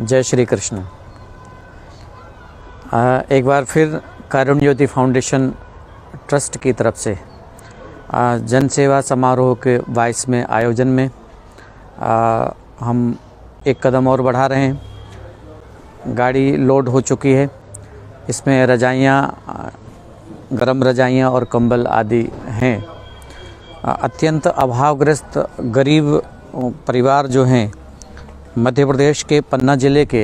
जय श्री कृष्ण। एक बार फिर कारुण्य ज्योति फाउंडेशन ट्रस्ट की तरफ से जन सेवा समारोह के 22वें आयोजन में हम एक कदम और बढ़ा रहे हैं। गाड़ी लोड हो चुकी है। इसमें रजाइयाँ, गरम रजाइयाँ और कंबल आदि हैं। अत्यंत अभावग्रस्त गरीब परिवार जो हैं, मध्य प्रदेश के पन्ना ज़िले के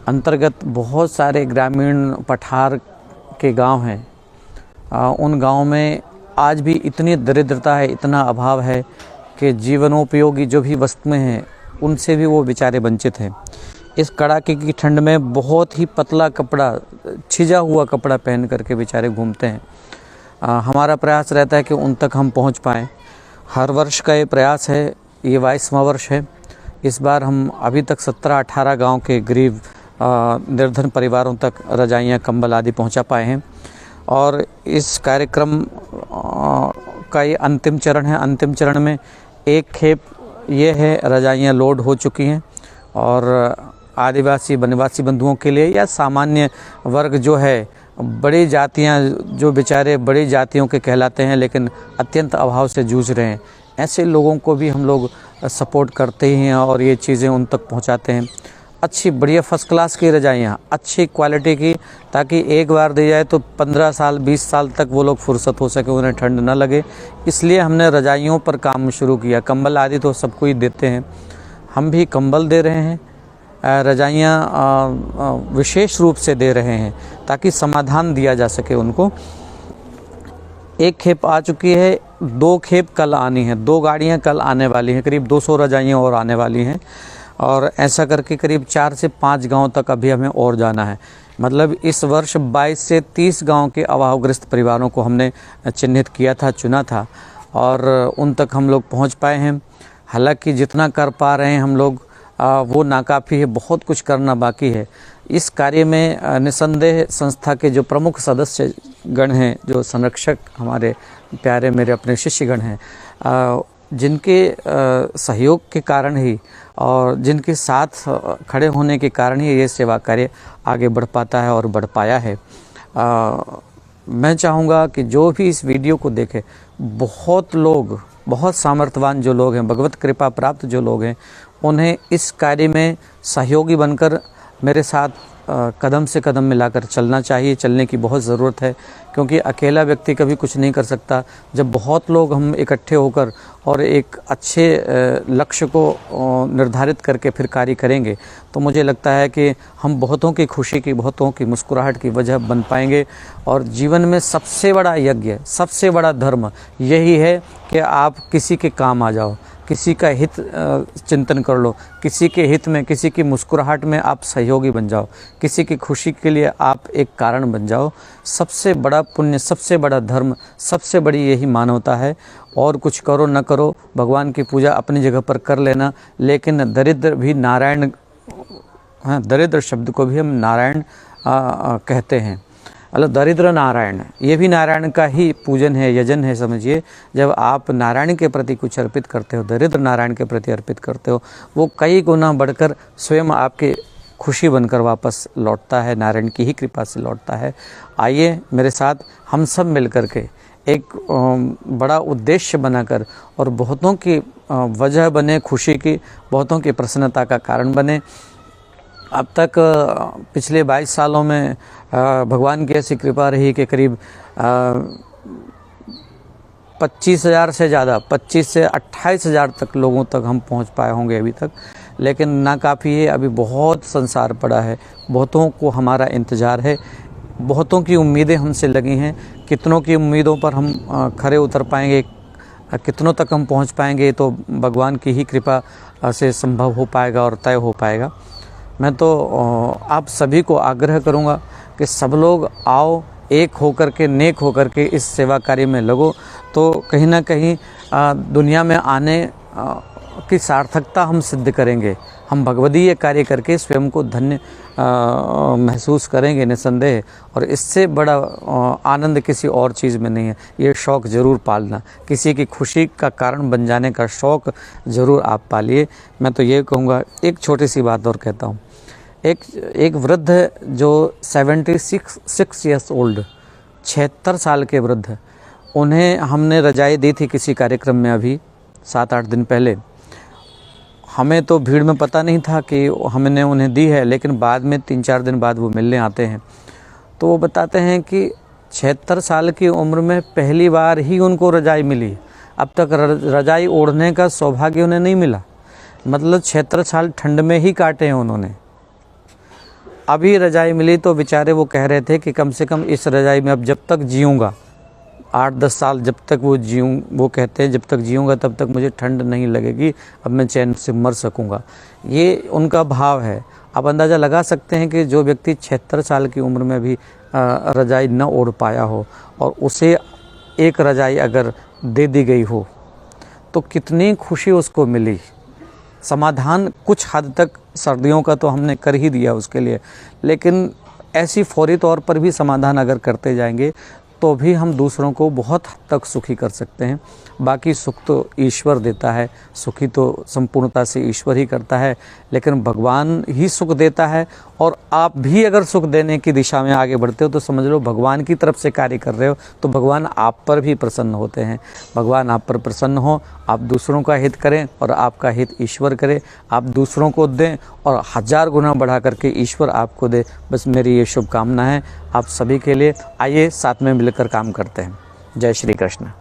अंतर्गत बहुत सारे ग्रामीण पठार के गांव हैं। उन गांवों में आज भी इतनी दरिद्रता है, इतना अभाव है कि जीवनोपयोगी जो भी वस्तुएं हैं उनसे भी वो बेचारे वंचित हैं। इस कड़ाके की ठंड में बहुत ही पतला कपड़ा, छिजा हुआ कपड़ा पहन करके बेचारे घूमते हैं। हमारा प्रयास रहता है कि उन तक हम पहुंच पाएँ। हर वर्ष का ये प्रयास है, ये 22वां वर्ष है। इस बार हम अभी तक 17-18 गांव के गरीब निर्धन परिवारों तक रजाइयाँ, कंबल आदि पहुंचा पाए हैं। और इस कार्यक्रम का ये अंतिम चरण है। अंतिम चरण में एक खेप ये है, रजाइयाँ लोड हो चुकी हैं और आदिवासी वनवासी बंधुओं के लिए या सामान्य वर्ग जो है, बड़ी जातियाँ जो बेचारे बड़ी जातियों के कहलाते हैं लेकिन अत्यंत अभाव से जूझ रहे हैं, ऐसे लोगों को भी हम लोग सपोर्ट करते ही हैं और ये चीज़ें उन तक पहुंचाते हैं। अच्छी बढ़िया फर्स्ट क्लास की रजाइयाँ, अच्छी क्वालिटी की, ताकि एक बार दी जाए तो 15 साल 20 साल तक वो लोग फुर्सत हो सके, उन्हें ठंड ना लगे। इसलिए हमने रजाइयों पर काम शुरू किया। कंबल आदि तो सबको ही देते हैं, हम भी कंबल दे रहे हैं। रजाइयाँ विशेष रूप से दे रहे हैं ताकि समाधान दिया जा सके उनको। एक खेप आ चुकी है, 2 खेप कल आनी है, 2 गाड़ियाँ कल आने वाली हैं। करीब 200 रजाइयाँ और आने वाली हैं और ऐसा करके करीब 4 से 5 गांव तक अभी हमें और जाना है। मतलब इस वर्ष 22 से 30 गांव के अभावग्रस्त परिवारों को हमने चिन्हित किया था, चुना था और उन तक हम लोग पहुंच पाए हैं। हालांकि जितना कर पा रहे हैं हम लोग वो नाकाफ़ी है, बहुत कुछ करना बाकी है। इस कार्य में निसंदेह संस्था के जो प्रमुख सदस्य गण हैं, जो संरक्षक हमारे प्यारे मेरे अपने शिष्यगण हैं, जिनके सहयोग के कारण ही और जिनके साथ खड़े होने के कारण ही ये सेवा कार्य आगे बढ़ पाता है और बढ़ पाया है। मैं चाहूँगा कि जो भी इस वीडियो को देखे, बहुत लोग, बहुत सामर्थ्यवान जो लोग हैं, भगवत कृपा प्राप्त जो लोग हैं, उन्हें इस कार्य में सहयोगी बनकर मेरे साथ कदम से कदम मिलाकर चलना चाहिए। चलने की बहुत ज़रूरत है, क्योंकि अकेला व्यक्ति कभी कुछ नहीं कर सकता। जब बहुत लोग हम इकट्ठे होकर और एक अच्छे लक्ष्य को निर्धारित करके फिर कार्य करेंगे तो मुझे लगता है कि हम बहुतों की खुशी की, बहुतों की मुस्कुराहट की वजह बन पाएंगे। और जीवन में सबसे बड़ा यज्ञ, सबसे बड़ा धर्म यही है कि आप किसी के काम आ जाओ, किसी का हित चिंतन कर लो, किसी के हित में, किसी की मुस्कुराहट में आप सहयोगी बन जाओ, किसी की खुशी के लिए आप एक कारण बन जाओ। सबसे बड़ा पुण्य, सबसे बड़ा धर्म, सबसे बड़ी यही मानवता है। और कुछ करो न करो, भगवान की पूजा अपनी जगह पर कर लेना, लेकिन दरिद्र भी नारायण, हाँ, दरिद्र शब्द को भी हम नारायण कहते हैं। मतलब दरिद्र नारायण, ये भी नारायण का ही पूजन है, यजन है समझिए। जब आप नारायण के प्रति कुछ अर्पित करते हो, दरिद्र नारायण के प्रति अर्पित करते हो, वो कई गुना बढ़कर स्वयं आपके खुशी बनकर वापस लौटता है, नारायण की ही कृपा से लौटता है। आइए मेरे साथ हम सब मिलकर के एक बड़ा उद्देश्य बनाकर और बहुतों की वजह बने, खुशी की, बहुतों की प्रसन्नता का कारण बने। अब तक पिछले 22 सालों में भगवान की ऐसी कृपा रही कि करीब 25,000 से ज़्यादा, 25 से 28,000 तक लोगों तक हम पहुंच पाए होंगे अभी तक। लेकिन नाकाफ़ी है, अभी बहुत संसार पड़ा है, बहुतों को हमारा इंतज़ार है, बहुतों की उम्मीदें हमसे लगी हैं। कितनों की उम्मीदों पर हम खरे उतर पाएंगे, कितनों तक हम पहुंच पाएंगे, तो भगवान की ही कृपा से संभव हो पाएगा और तय हो पाएगा। मैं तो आप सभी को आग्रह करूंगा कि सब लोग आओ, एक होकर के, नेक होकर के इस सेवा कार्य में लगो, तो कहीं ना कहीं दुनिया में आने की सार्थकता हम सिद्ध करेंगे। हम भगवदीय कार्य करके स्वयं को धन्य महसूस करेंगे निसंदेह। और इससे बड़ा आनंद किसी और चीज़ में नहीं है। ये शौक़ ज़रूर पालना, किसी की खुशी का कारण बन जाने का शौक़ ज़रूर आप पालिए। मैं तो ये कहूँगा, एक छोटी सी बात और कहता हूँ। एक वृद्ध जो 76 ईयर्स ओल्ड, 76 साल के वृद्ध, उन्हें हमने रजाई दी थी किसी कार्यक्रम में अभी 7-8 दिन पहले। हमें तो भीड़ में पता नहीं था कि हमने उन्हें दी है, लेकिन बाद में 3-4 दिन बाद वो मिलने आते हैं तो वो बताते हैं कि 76 साल की उम्र में पहली बार ही उनको रजाई मिली। अब तक रजाई ओढ़ने का सौभाग्य उन्हें नहीं मिला। मतलब 76 साल ठंड में ही काटे हैं उन्होंने। अभी रजाई मिली तो बेचारे वो कह रहे थे कि कम से कम इस रजाई में अब जब तक जीऊँगा, 8-10 साल जब तक वो कहते हैं जब तक जीऊँगा तब तक मुझे ठंड नहीं लगेगी, अब मैं चैन से मर सकूँगा। ये उनका भाव है। आप अंदाज़ा लगा सकते हैं कि जो व्यक्ति 76 साल की उम्र में भी रजाई न ओढ़ पाया हो और उसे एक रजाई अगर दे दी गई हो तो कितनी खुशी उसको मिली। समाधान कुछ हद तक सर्दियों का तो हमने कर ही दिया उसके लिए, लेकिन ऐसी फौरी तौर पर भी समाधान अगर करते जाएंगे तो भी हम दूसरों को बहुत हद तक सुखी कर सकते हैं। बाकी सुख तो ईश्वर देता है, सुखी तो संपूर्णता से ईश्वर ही करता है, लेकिन भगवान ही सुख देता है। और आप भी अगर सुख देने की दिशा में आगे बढ़ते हो तो समझ लो भगवान की तरफ से कार्य कर रहे हो, तो भगवान आप पर भी प्रसन्न होते हैं। भगवान आप पर प्रसन्न हो, आप दूसरों का हित करें और आपका हित ईश्वर करे। आप दूसरों को दें और 1000 गुना बढ़ा करके ईश्वर आपको दे। बस मेरी ये शुभकामना है आप सभी के लिए। आइए साथ में मिलकर काम करते हैं। जय श्री कृष्ण।